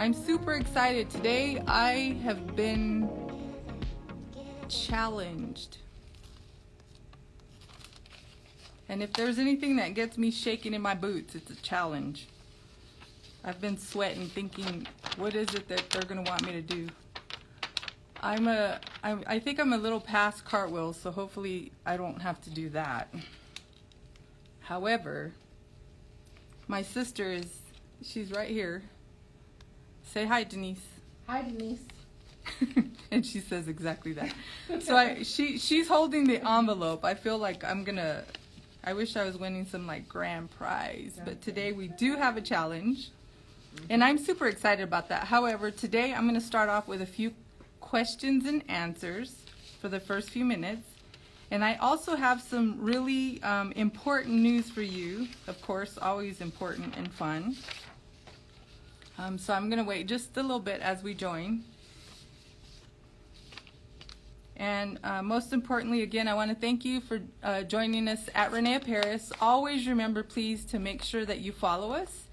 I'm super excited. Today I have been challenged. And if there's anything that gets me shaking in my boots, it's a challenge. I've been sweating thinking, what is it that they're gonna want me to do? I think I'm a little past cartwheels, so hopefully I don't have to do that. However, my sister she's right here. Say hi, Denise. Hi, Denise. And she says exactly that. So she's holding the envelope. I feel like I wish I was winning some like grand prize, but today we do have a challenge, and I'm super excited about that. However, today I'm going to start off with a few questions and answers for the first few minutes, and I also have some really important news for you. Of course, always important and fun. So I'm going to wait just a little bit as we join. And most importantly, again, I want to thank you for joining us at René Paris. Always remember, please, to make sure that you follow us.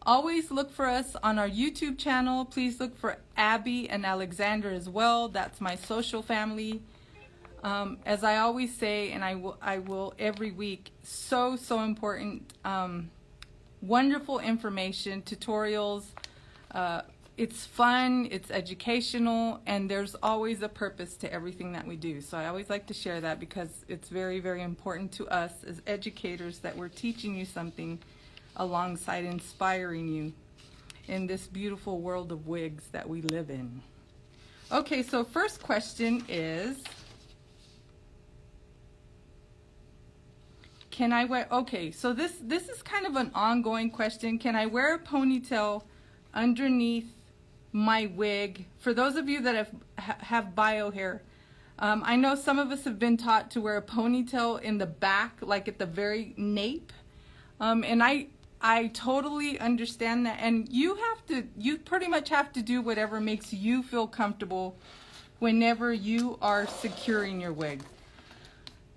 Always look for us on our YouTube channel. Please look for Abby and Alexander as well. That's my social family. As I always say, and I will every week, so important. Wonderful information, tutorials. It's fun, it's educational, and there's always a purpose to everything that we do. So I always like to share that because it's very important to us as educators that we're teaching you something alongside inspiring you in this beautiful world of wigs that we live in. Okay, so first question is, can I wear, okay, so this is kind of an ongoing question. Can I wear a ponytail underneath my wig? For those of you that have bio hair, I know some of us have been taught to wear a ponytail in the back, like at the very nape, and I totally understand that, and you pretty much have to do whatever makes you feel comfortable whenever you are securing your wig.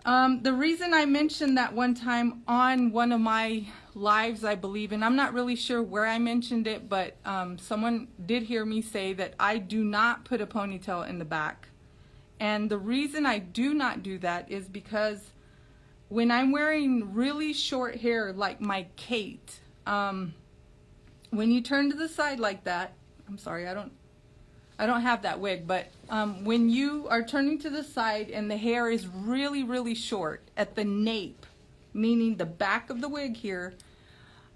The reason I mentioned that one time on one of my lives, I believe, and I'm not really sure where I mentioned it, but someone did hear me say that I do not put a ponytail in the back. And the reason I do not do that is because when I'm wearing really short hair like my Kate, when you turn to the side like that, I'm sorry, I don't have that wig, but when you are turning to the side and the hair is really short at the nape, meaning the back of the wig here,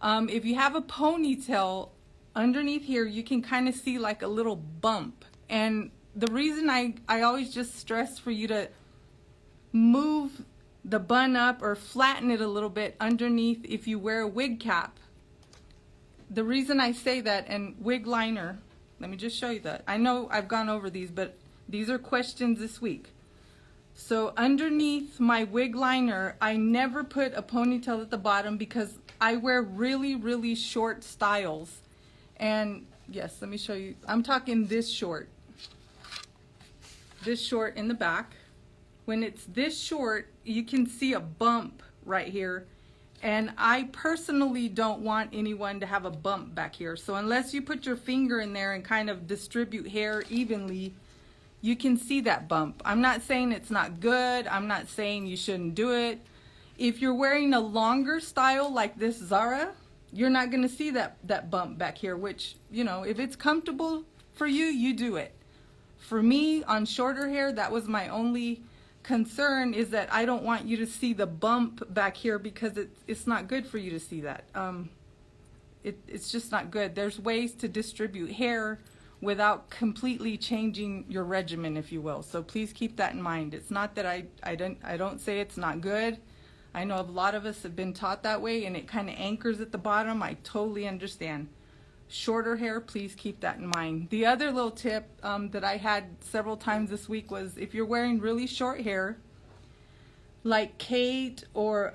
if you have a ponytail underneath here, you can kind of see like a little bump. And the reason I always just stress for you to move the bun up or flatten it a little bit underneath if you wear a wig cap. The reason I say that, and wig liner, let me just show you that. I know I've gone over these, but these are questions this week. So underneath my wig liner, I never put a ponytail at the bottom because I wear really short styles. And yes, let me show you. I'm talking this short. This short in the back. When it's this short, you can see a bump right here. And I personally don't want anyone to have a bump back here. So unless you put your finger in there and kind of distribute hair evenly, you can see that bump. I'm not saying it's not good. I'm not saying you shouldn't do it. If you're wearing a longer style like this Zara, you're not going to see that bump back here, which, you know, if it's comfortable for you, you do it. For me, on shorter hair, that was my only concern, is that I don't want you to see the bump back here because it's not good for you to see that. It's just not good. There's ways to distribute hair without completely changing your regimen, if you will. So please keep that in mind. It's not that I don't say it's not good. I know a lot of us have been taught that way and it kind of anchors at the bottom. I totally understand. Shorter hair, please keep that in mind. The other little tip that I had several times this week was if you're wearing really short hair, like Kate, or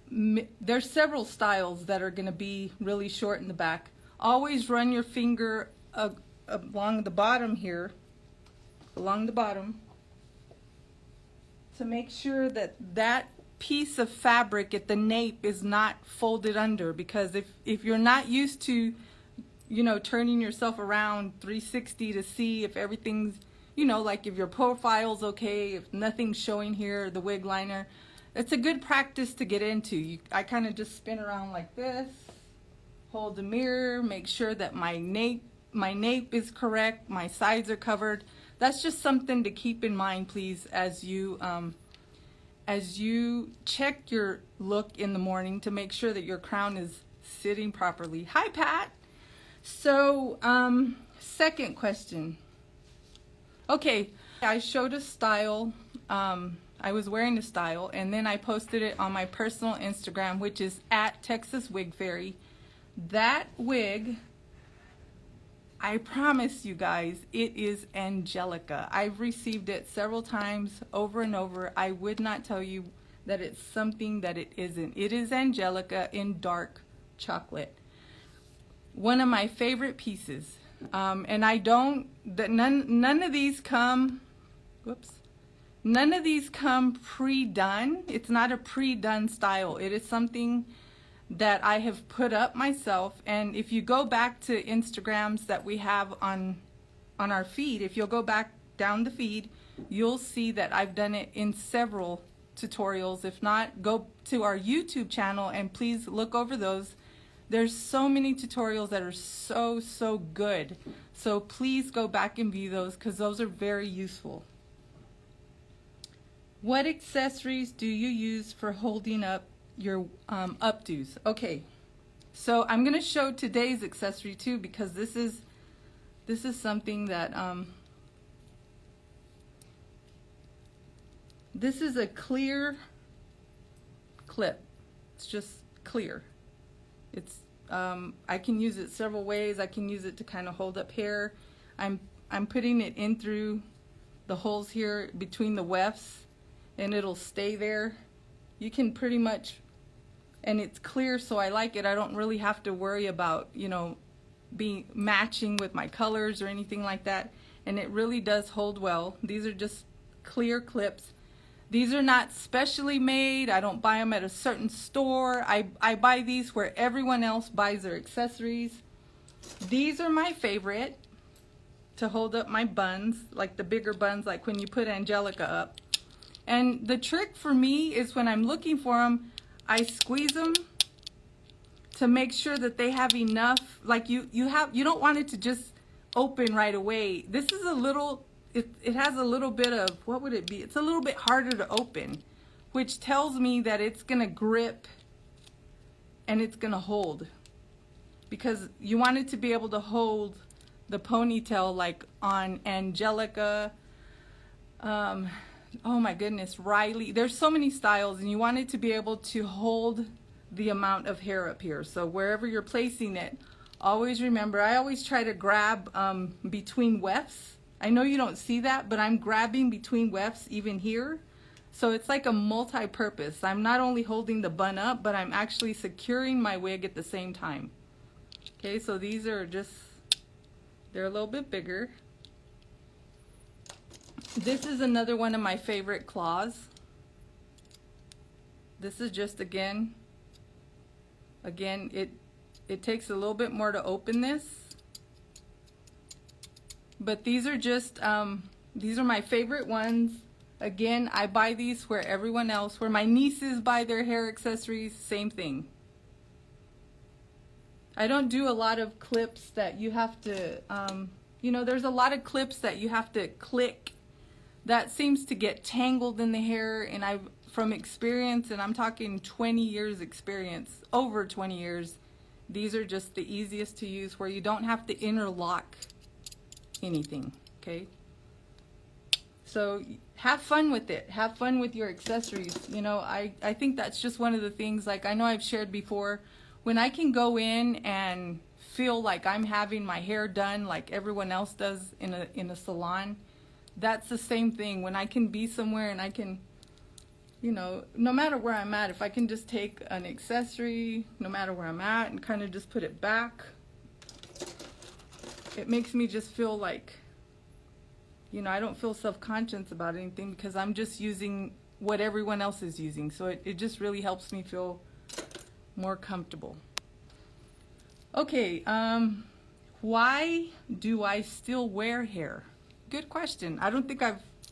there's several styles that are going to be really short in the back. Always run your finger along the bottom here, along the bottom, to make sure that that piece of fabric at the nape is not folded under, because if you're not used to you know, turning yourself around 360 to see if everything's, you know, like if your profile's okay, if nothing's showing here, the wig liner. It's a good practice to get into. I kind of just spin around like this, hold the mirror, make sure that my nape is correct, my sides are covered. That's just something to keep in mind, please, as you check your look in the morning to make sure that your crown is sitting properly. Hi, Pat. So, second question. Okay, I showed a style. I was wearing a style, and then I posted it on my personal Instagram, which is @TexasWigFairy. That wig, I promise you guys, it is Angelica. I've received it several times over and over. I would not tell you that it's something that it isn't. It is Angelica in dark chocolate. One of my favorite pieces. And none of these come, none of these come pre-done. It's not a pre-done style. It is something that I have put up myself. And if you go back to Instagrams that we have on our feed, if you'll go back down the feed, you'll see that I've done it in several tutorials. If not, go to our YouTube channel and please look over those. There's so many tutorials that are so good. So please go back and view those because those are very useful. What accessories do you use for holding up your updos? Okay, so I'm going to show today's accessory too because this is something that this is a clear clip. It's just clear. It's I can use it several ways. I can use it to kind of hold up hair. I'm putting it in through the holes here between the wefts, and it'll stay there. You can pretty much, and it's clear, so I like it. I don't really have to worry about, you know, being matching with my colors or anything like that. And it really does hold well. These are just clear clips. These are not specially made. I don't buy them at a certain store. I buy these where everyone else buys their accessories. These are my favorite to hold up my buns, like the bigger buns, like when you put Angelica up. And the trick for me is when I'm looking for them, I squeeze them to make sure that they have enough. Like you don't want it to just open right away. This is a little, it has a little bit of, what would it be? It's a little bit harder to open, which tells me that it's gonna grip and it's gonna hold, because you want it to be able to hold the ponytail like on Angelica, oh my goodness, Riley. There's so many styles, and you want it to be able to hold the amount of hair up here. So wherever you're placing it, always remember, I always try to grab between wefts. I know you don't see that, but I'm grabbing between wefts even here. So it's like a multi-purpose. I'm not only holding the bun up, but I'm actually securing my wig at the same time. Okay, so these are just, they're a little bit bigger. This is another one of my favorite claws. This is just, again, it takes a little bit more to open this. But these are just, these are my favorite ones. Again, I buy these where everyone else, where my nieces buy their hair accessories, same thing. I don't do a lot of clips that you have to, you know, there's a lot of clips that you have to click. That seems to get tangled in the hair, and I've, from experience, and I'm talking 20 years experience, over 20 years, these are just the easiest to use where you don't have to interlock anything, okay? So have fun with it. Have fun with your accessories. You know, I think that's just one of the things, like I know I've shared before, when I can go in and feel like I'm having my hair done like everyone else does in a salon, that's the same thing. When I can be somewhere and I can, you know, no matter where I'm at, if I can just take an accessory, no matter where I'm at, and kind of just put it back, it makes me just feel like, you know, I don't feel self-conscious about anything because I'm just using what everyone else is using. So it just really helps me feel more comfortable. Okay, Why do I still wear hair? Good question. I don't think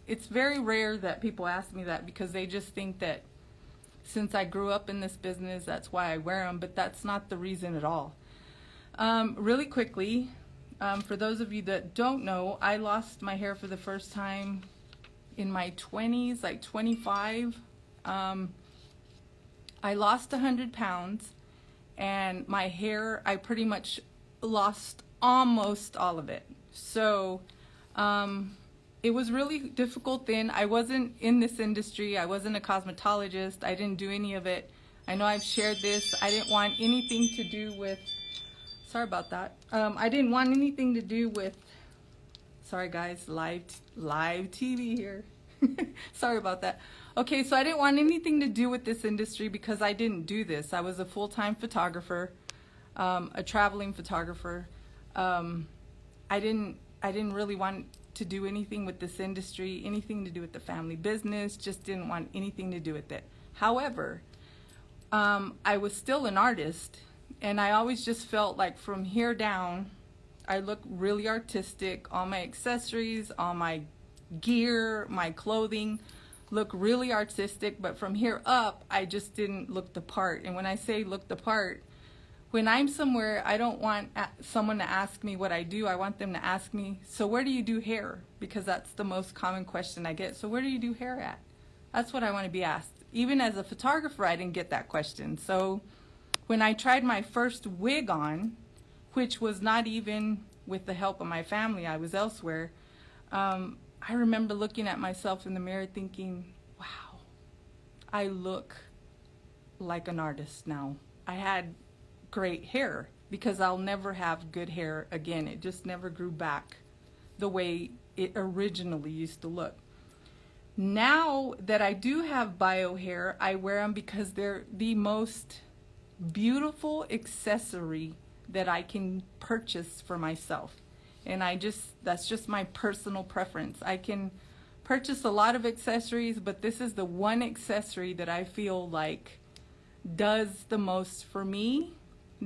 it's very rare that people ask me that, because they just think that since I grew up in this business, that's why I wear them, but that's not the reason at all. Really quickly, for those of you that don't know, I lost my hair for the first time in my 20s, like 25. I lost 100 pounds, and my hair, I pretty much lost almost all of it. So it was really difficult then. I wasn't in this industry. I wasn't a cosmetologist. I didn't do any of it. I know I've shared this. I didn't want anything to do with, sorry about that. I didn't want anything to do with, sorry guys, live TV here. Sorry about that. Okay, so I didn't want anything to do with this industry because I didn't do this. I was a full-time photographer, a traveling photographer. I didn't really want to do anything with this industry, anything to do with the family business, just didn't want anything to do with it. However, I was still an artist, and I always just felt like from here down, I look really artistic. All my accessories, all my gear, my clothing look really artistic, but from here up, I just didn't look the part. And when I say look the part, when I'm somewhere, I don't want someone to ask me what I do. I want them to ask me, so where do you do hair? Because that's the most common question I get. So where do you do hair at? That's what I want to be asked. Even as a photographer, I didn't get that question. So when I tried my first wig on, which was not even with the help of my family, I was elsewhere, I remember looking at myself in the mirror thinking, wow, I look like an artist now. I had great hair, because I'll never have good hair again. It just never grew back the way it originally used to look. Now that I do have bio hair, I wear them because they're the most beautiful accessory that I can purchase for myself. And that's just my personal preference. I can purchase a lot of accessories, but this is the one accessory that I feel like does the most for me,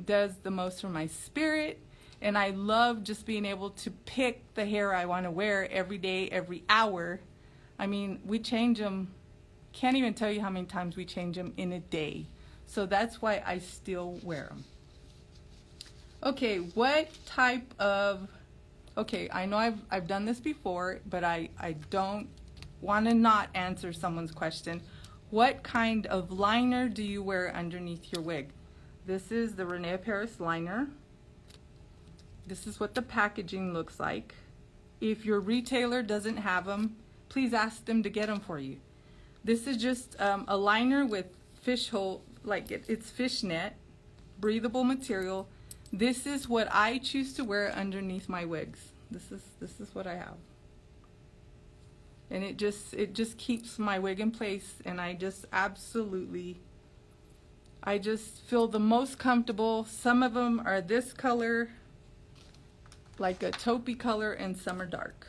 does the most for my spirit, and I love just being able to pick the hair I want to wear every day, every hour. I mean, we change them, can't even tell you how many times we change them in a day. So that's why I still wear them. Okay, what type of, okay, I know I've done this before, but I don't want to not answer someone's question. What kind of liner do you wear underneath your wig? This is the René Paris liner. This is what the packaging looks like. If your retailer doesn't have them, please ask them to get them for you. This is just a liner with fish hole, like it's fishnet, breathable material. This is what I choose to wear underneath my wigs. This is what I have. And it just keeps my wig in place, and I just feel the most comfortable. Some of them are this color, like a taupey color, and some are dark.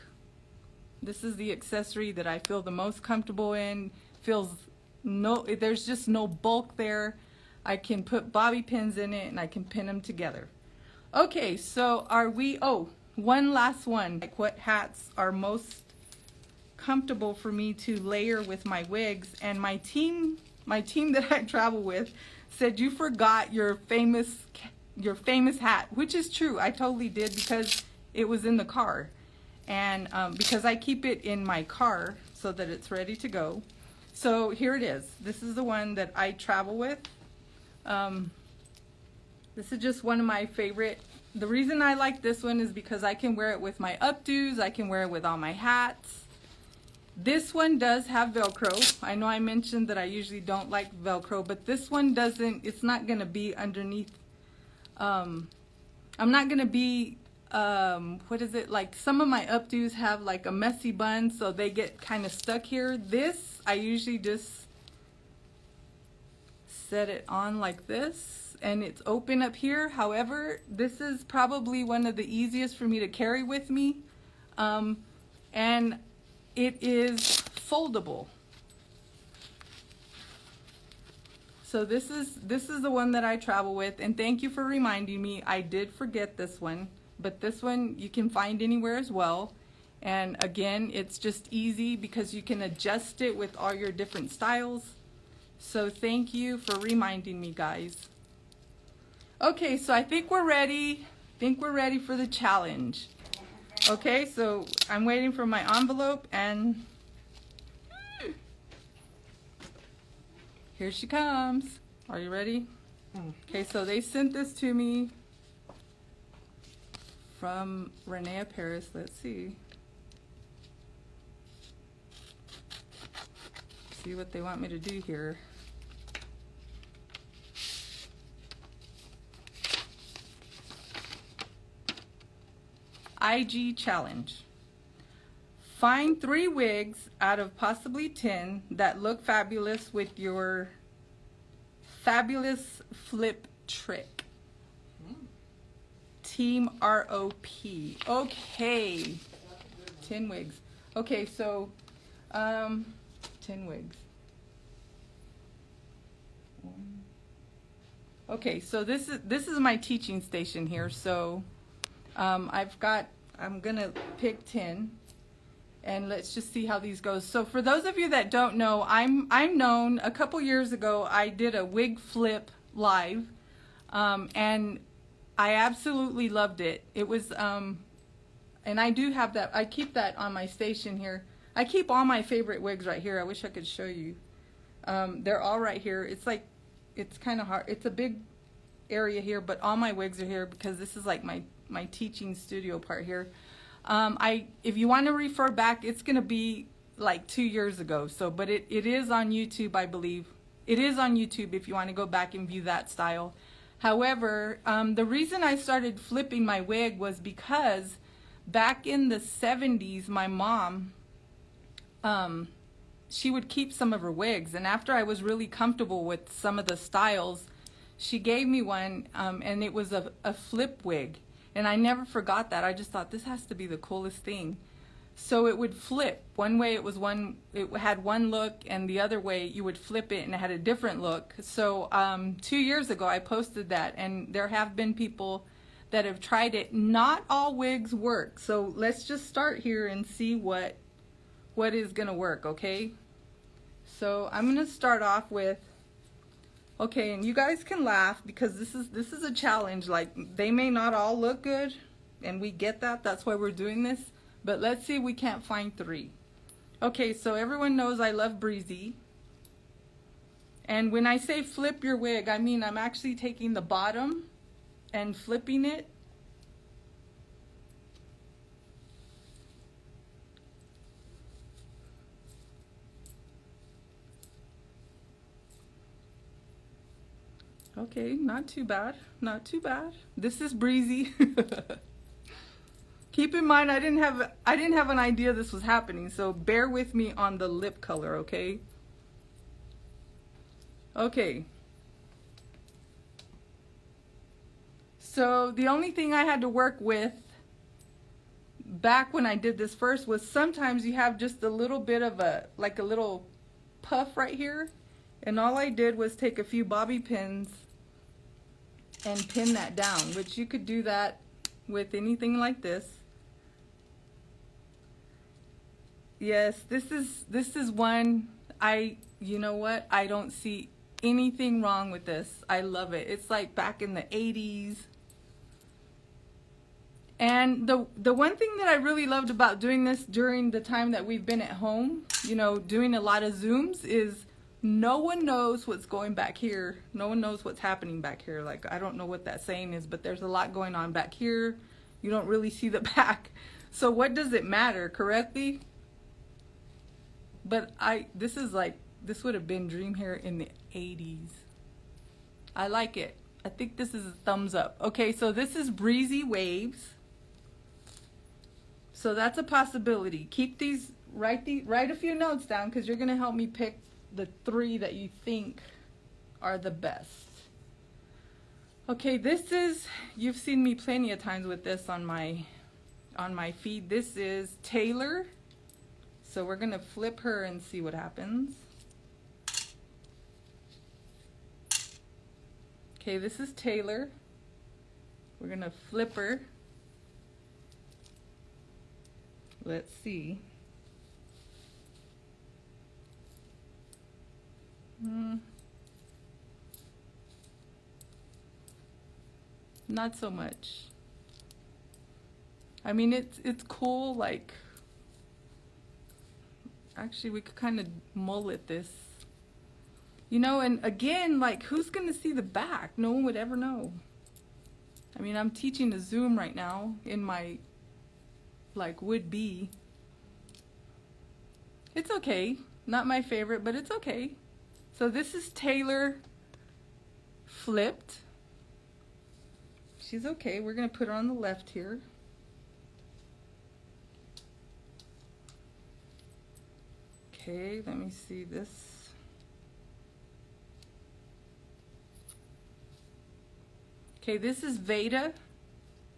This is the accessory that I feel the most comfortable in. There's just no bulk there. I can put bobby pins in it, and I can pin them together. Okay, so one last one. Like, what hats are most comfortable for me to layer with my wigs? And my team that I travel with said, you forgot your famous hat, which is true. I totally did, because it was in the car, and because I keep it in my car so that it's ready to go. So here it is. This is the one that I travel with. This is just one of my favorite. The reason I like this one is because I can wear it with my updos. I can wear it with all my hats. This one does have Velcro. I know I mentioned that I usually don't like Velcro, but this one doesn't. It's not going to be underneath. I'm not going to be, what is it? Like, some of my updos have like a messy bun, so they get kind of stuck here. This, I usually just set it on like this, and it's open up here. However, this is probably one of the easiest for me to carry with me. And it is foldable. So this is the one that I travel with, and thank you for reminding me. I did forget this one, but this one you can find anywhere as well. And again, it's just easy because you can adjust it with all your different styles. So thank you for reminding me, guys. Okay, so I think we're ready. For the challenge. Okay, so I'm waiting for my envelope, and here she comes. Are you ready? Okay, so they sent this to me from René Paris. Let's see. See what they want me to do here. IG challenge. Find 3 wigs out of possibly 10 that look fabulous with your fabulous flip trick. Team ROP. Okay. 10 wigs. Okay, so 10 wigs. Okay, so this is my teaching station here. So I'm gonna pick 10, and let's just see how these goes. So for those of you that don't know, I'm known. A couple years ago I did a wig flip live, and I absolutely loved it. It was and I do have that. I keep that on my station here. I keep all my favorite wigs right here. I wish I could show you. They're all right here. It's like, it's kind of hard. It's a big area here, but all my wigs are here because this is like my teaching studio part here. If you want to refer back, it's going to be like 2 years ago. So, but it is on YouTube, I believe. It is on YouTube if you want to go back and view that style. However, the reason I started flipping my wig was because back in the 70s, my mom, she would keep some of her wigs, and after I was really comfortable with some of the styles, she gave me one, and it was a flip wig. And I never forgot that. I just thought this has to be the coolest thing. So it would flip. One way it had one look, and the other way you would flip it and it had a different look. So 2 years ago I posted that, and there have been people that have tried it. Not all wigs work. So let's just start here and see what is gonna work, okay? So I'm gonna start off with, okay, and you guys can laugh because this is a challenge. Like, they may not all look good, and we get that. That's why we're doing this. But let's see if we can't find 3. Okay, so everyone knows I love Breezy. And when I say flip your wig, I mean I'm actually taking the bottom and flipping it. Okay, not too bad, not too bad. This is Breezy. Keep in mind, I didn't have an idea this was happening, so bear with me on the lip color, okay? Okay. So the only thing I had to work with back when I did this first was sometimes you have just a little bit of a little puff right here, and all I did was take a few bobby pins and pin that down, which you could do that with anything like this. Yes, this is one, you know what, I don't see anything wrong with this. I love it. It's like back in the 80s. And the one thing that I really loved about doing this during the time that we've been at home, you know, doing a lot of Zooms, is no one knows what's going back here. No one knows what's happening back here. Like, I don't know what that saying is, but there's a lot going on back here. You don't really see the back. So what does it matter, correctly? But this would have been dream hair in the 80s. I like it. I think this is a thumbs up. Okay, so this is Breezy Waves. So that's a possibility. Keep these, write a few notes down, because you're gonna help me pick the 3 that you think are the best. Okay, this is, you've seen me plenty of times with this on my feed. This is Taylor. So we're gonna flip her and see what happens. Okay, this is Taylor. We're gonna flip her. Let's see. Not so much. I mean, it's cool, like, actually we could kind of mullet this. You know, and again, like, who's gonna see the back? No one would ever know. I mean, I'm teaching a Zoom right now in my, like, would-be. It's okay. Not my favorite, but it's okay. So this is Taylor flipped. She's okay. We're gonna put her on the left here. Okay, let me see this. Okay, this is Veda.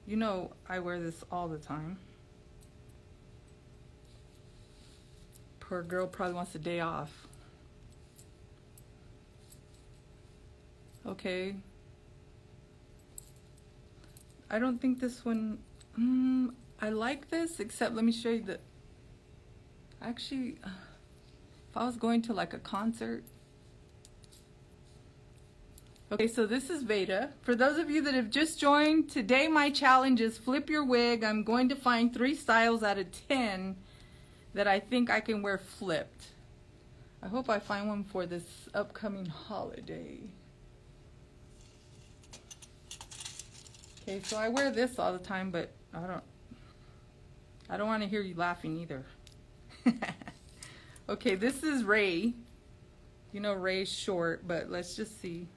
You know I wear this all the time. Poor girl probably wants a day off. Okay. I don't think this one, I like this, except let me show you the, actually, if I was going to like a concert. Okay, so this is Veda. For those of you that have just joined, today my challenge is flip your wig. I'm going to find 3 styles out of 10 that I think I can wear flipped. I hope I find one for this upcoming holiday. Okay, so I wear this all the time, but I don't want to hear you laughing either. Okay, this is Ray. You know Ray's short, but let's just see.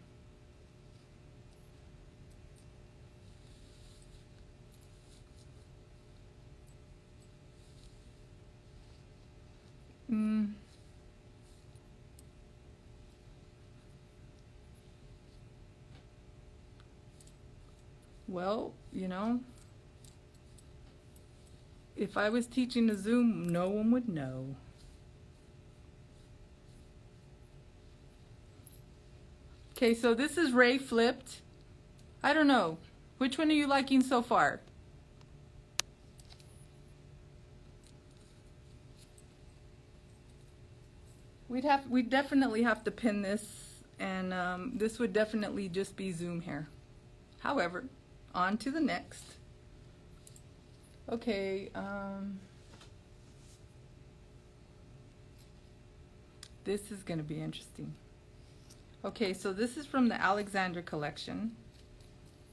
Well, you know, if I was teaching a Zoom, no one would know. Okay, so this is Ray flipped. I don't know. Which one are you liking so far? We'd definitely have to pin this, and this would definitely just be Zoom hair. However, on to the next. Okay, this is going to be interesting. Okay, so this is from the Alexander Collection.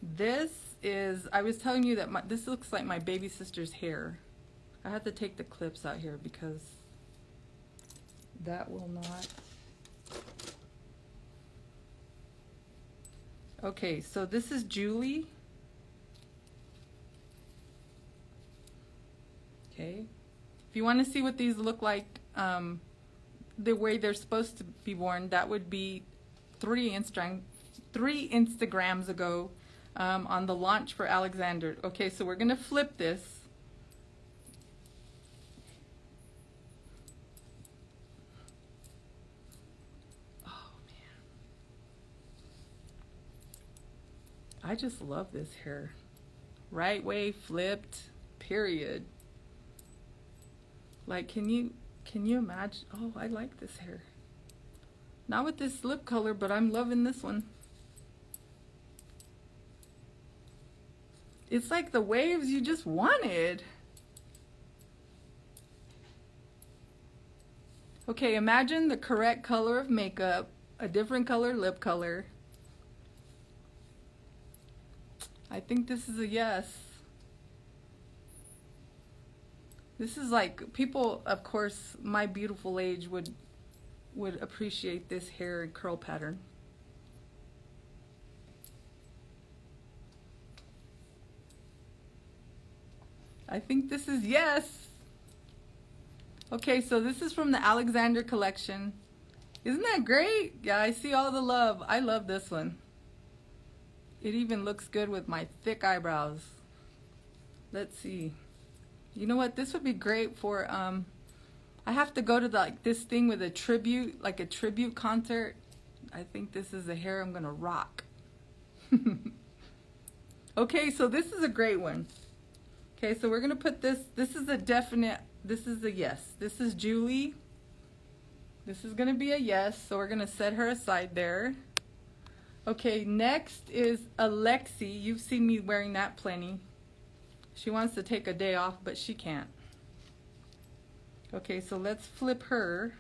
This is, I was telling you that this looks like my baby sister's hair. I had to take the clips out here because that will not. Okay, so this is Julie. Okay, if you want to see what these look like, the way they're supposed to be worn, that would be 3 Instagrams ago on the launch for Alexander. Okay, so we're gonna flip this. Oh man, I just love this hair. Right way flipped, period. Like, can you imagine? Oh, I like this hair. Not with this lip color, but I'm loving this one. It's like the waves you just wanted. Okay, imagine the correct color of makeup, a different color lip color. I think this is a yes. This is like, people, of course, my beautiful age would appreciate this hair and curl pattern. I think this is yes. Okay, so this is from the Alexander Collection. Isn't that great? Yeah, I see all the love. I love this one. It even looks good with my thick eyebrows. Let's see. You know what? This would be great for, I have to go to this thing with a tribute, like a tribute concert. I think this is the hair I'm gonna rock. Okay, so this is a great one. Okay, so we're gonna put this is a definite this is a yes. This is Julie. This is gonna be a yes, so we're gonna set her aside there. Okay, next is Alexi. You've seen me wearing that plenty. She wants to take a day off, but she can't. Okay, so let's flip her.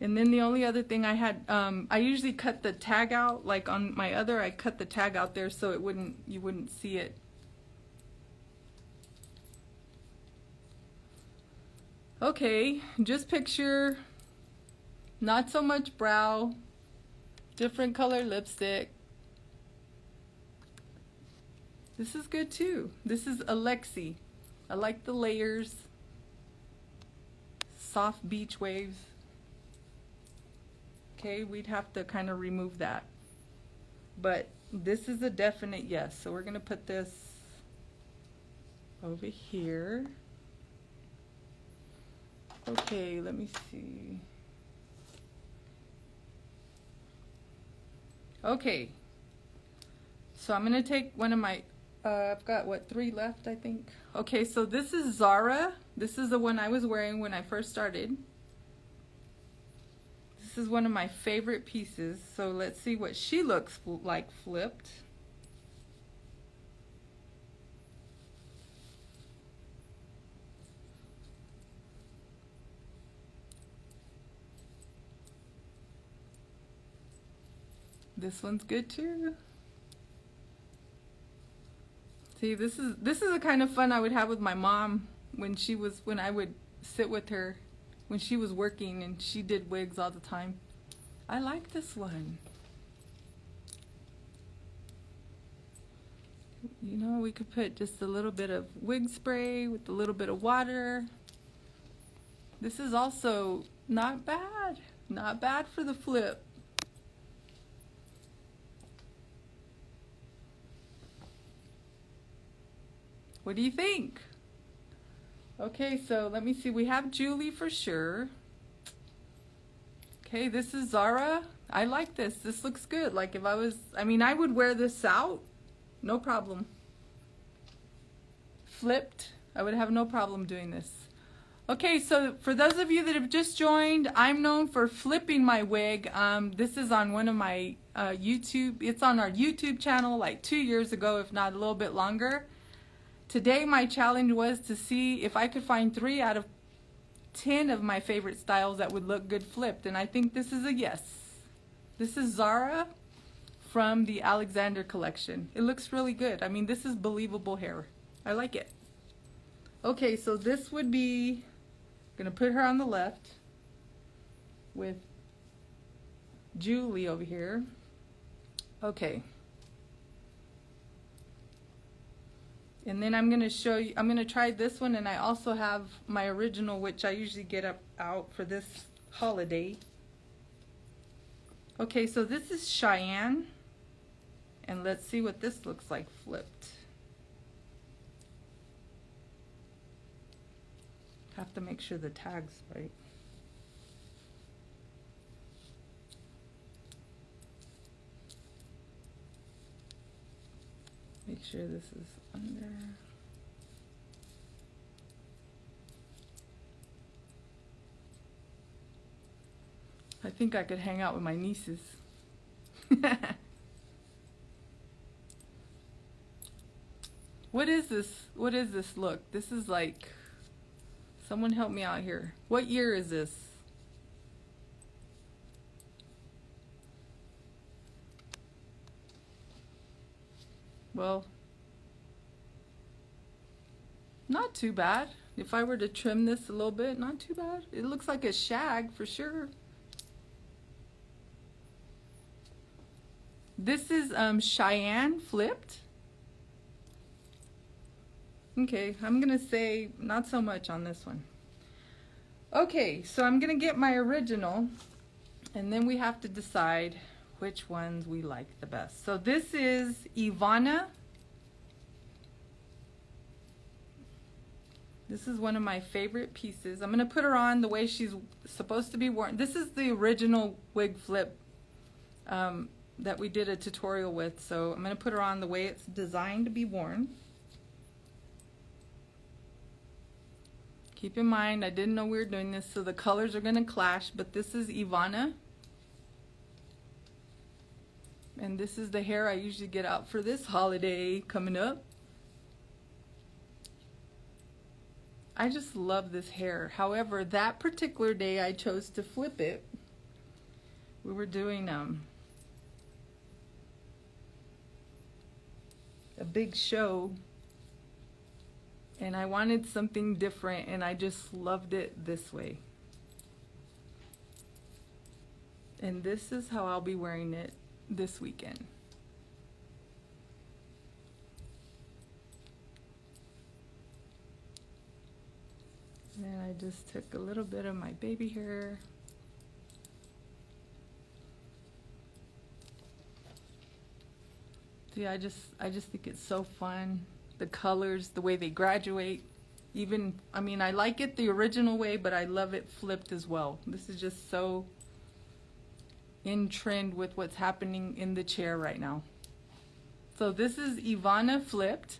And then the only other thing I had, I usually cut the tag out, like on my other, I cut the tag out there so you wouldn't see it. Okay, just picture not so much brow, different color lipstick. This is good too. This is Alexi. I like the layers. Soft beach waves. Okay, we'd have to kind of remove that. But this is a definite yes. So we're going to put this over here. Okay, let me see. Okay. So I'm going to take one of my, I've got what, 3 left, I think. Okay, so this is Zara. This is the one I was wearing when I first started. This is one of my favorite pieces, so let's see what she looks like flipped. This one's good too. See, this is the kind of fun I would have with my mom when I would sit with her when she was working and she did wigs all the time. I like this one. You know, we could put just a little bit of wig spray with a little bit of water. This is also not bad. Not bad for the flip. What do you think? Okay, so let me see. We have Julie for sure. Okay, this is Zara. I like this. This looks good. Like if I mean, I would wear this out. No problem. Flipped. I would have no problem doing this. Okay, so for those of you that have just joined, I'm known for flipping my wig. This is on one of my YouTube. It's on our YouTube channel like 2 years ago, if not a little bit longer. Today my challenge was to see if I could find 3 out of 10 of my favorite styles that would look good flipped, and I think this is a yes. This is Zara from the Alexander Collection. It looks really good. I mean, this is believable hair. I like it. Okay, so this would be, gonna put her on the left with Julie over here. Okay. And then I'm going to show you, I'm going to try this one, and I also have my original, which I usually get out for this holiday. Okay, so this is Cheyenne, and let's see what this looks like flipped. Have to make sure the tag's right. Make sure this is under. I think I could hang out with my nieces. What is this? What is this look? This is like, someone help me out here. What year is this? Well, not too bad. If I were to trim this a little bit, not too bad. It looks like a shag for sure. This is Cheyenne flipped. Okay, I'm gonna say not so much on this one. Okay, so I'm gonna get my original, and then we have to decide which ones we like the best. So this is Ivana. This is one of my favorite pieces. I'm gonna put her on the way she's supposed to be worn. This is the original wig flip that we did a tutorial with. So I'm going to put her on the way it's designed to be worn. Keep in mind, I didn't know we were doing this, so the colors are going to clash, but this is Ivana. And this is the hair I usually get out for this holiday coming up. I just love this hair. However, that particular day I chose to flip it. We were doing a big show, and I wanted something different, and I just loved it this way. And this is how I'll be wearing it this weekend. And I just took a little bit of my baby hair. See, I just think it's so fun. The colors, the way they graduate. Even, I mean, I like it the original way, but I love it flipped as well. This is just so in trend with what's happening in the chair right now. So this is Ivana flipped.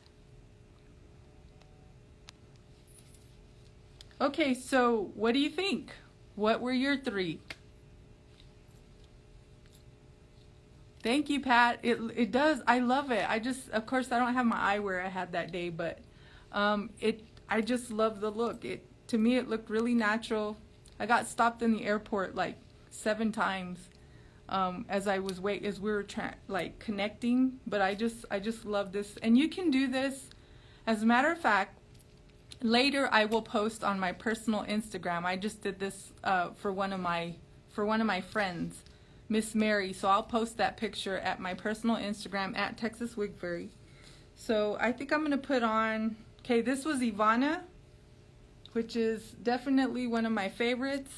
Okay, so what do you think? What were your 3? Thank you, Pat. It does. I love it. I just, of course, I don't have my eyewear I had that day, but I just love the look. To me, it looked really natural. I got stopped in the airport like 7 times as we were connecting. But I just love this, and you can do this. As a matter of fact, later I will post on my personal Instagram. I just did this for one of my friends, Miss Mary, so I'll post that picture at my personal Instagram at Texas Wig Fairy. So I think I'm going to put on, okay, this was Ivana, which is definitely one of my favorites.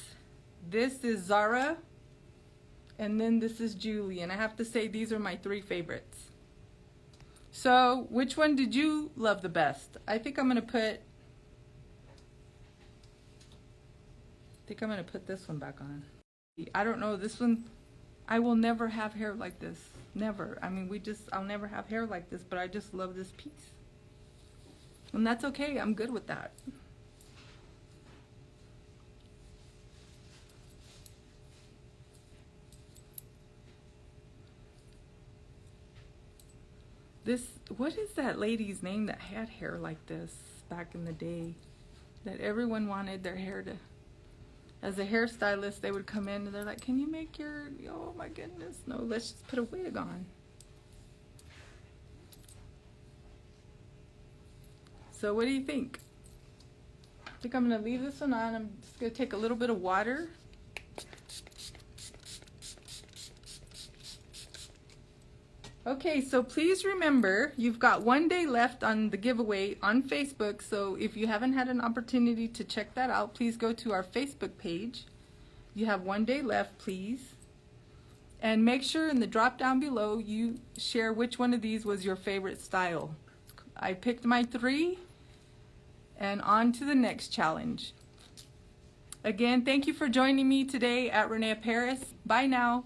This is Zara, and then this is Julie, and I have to say these are my 3 favorites. So which one did you love the best? I think I'm going to put this one back on. I don't know, this one, I will never have hair like this. Never. I mean, I'll never have hair like this, but I just love this piece. And that's okay. I'm good with that. What is that lady's name that had hair like this back in the day? That everyone wanted their hair to, as a hairstylist, they would come in and they're like, can you make your, oh my goodness, no, let's just put a wig on. So what do you think? I think I'm going to leave this one on. I'm just going to take a little bit of water. Okay, so please remember, you've got 1 day left on the giveaway on Facebook, so if you haven't had an opportunity to check that out, please go to our Facebook page. You have 1 day left, please. And make sure in the drop down below you share which one of these was your favorite style. I picked my 3, and on to the next challenge. Again, thank you for joining me today at René Paris. Bye now.